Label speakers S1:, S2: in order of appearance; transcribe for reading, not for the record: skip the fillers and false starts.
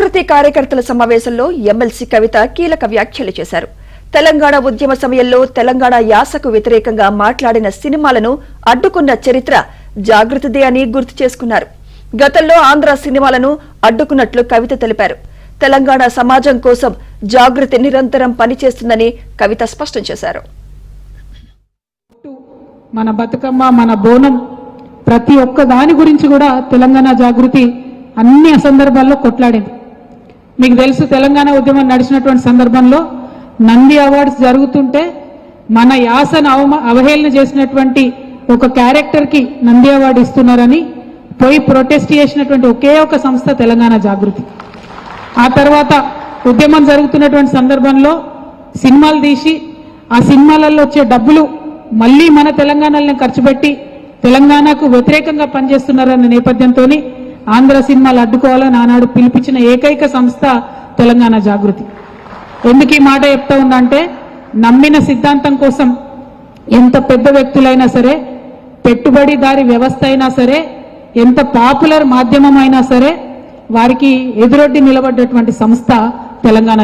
S1: జాగృతి కార్యకర్తల సమావేశంలో ఎమ్మెల్సీ కవిత కీలక వ్యాఖ్యలు చేశారు. తెలంగాణ ఉద్యమ సమయంలో తెలంగాణ యాసకు వ్యతిరేకంగా మాట్లాడిన సినిమాలను అడ్డుకున్న చరిత్ర జాగృతిదే అని గుర్తు చేసుకున్నారు. గతంలో ఆంధ్ర సినిమాలను అడ్డుకున్నట్లు కవిత తెలిపారు. తెలంగాణ సమాజం కోసం జాగృతి నిరంతరం పనిచేస్తుందని కవిత స్పష్టం చేశారు.
S2: మన బతుకమ్మ, మన బోనం, ప్రతి ఒక్క దాని గురించి కూడా తెలంగాణ జాగృతి అన్ని సందర్భాల్లో కొట్లాడింది. మీకు తెలుసు, తెలంగాణ ఉద్యమం నడిచినటువంటి సందర్భంలో నంది అవార్డ్స్ జరుగుతుంటే మన యాసను అవహేళన చేసినటువంటి ఒక క్యారెక్టర్కి నంది అవార్డు ఇస్తున్నారని పోయి ప్రొటెస్ట్ చేసినటువంటి ఒకే ఒక సంస్థ తెలంగాణ జాగృతి. ఆ తర్వాత ఉద్యమం జరుగుతున్నటువంటి సందర్భంలో సినిమాలు తీసి ఆ సినిమాలలో వచ్చే డబ్బులు మళ్ళీ మన తెలంగాణలో ఖర్చు పెట్టి తెలంగాణకు వ్యతిరేకంగా పనిచేస్తున్నారన్న నేపథ్యంతో ఆంధ్ర సినిమాలు అడ్డుకోవాలని ఆనాడు పిలిపించిన ఏకైక సంస్థ తెలంగాణ జాగృతి. ఎందుకు ఈ మాట చెప్తా ఉందంటే, నమ్మిన సిద్ధాంతం కోసం ఎంత పెద్ద వ్యక్తులైనా సరే, పెట్టుబడిదారి వ్యవస్థ అయినా సరే, ఎంత పాపులర్ మాధ్యమం అయినా సరే, వారికి ఎదురొడ్డి నిలబడ్డటువంటి సంస్థ తెలంగాణ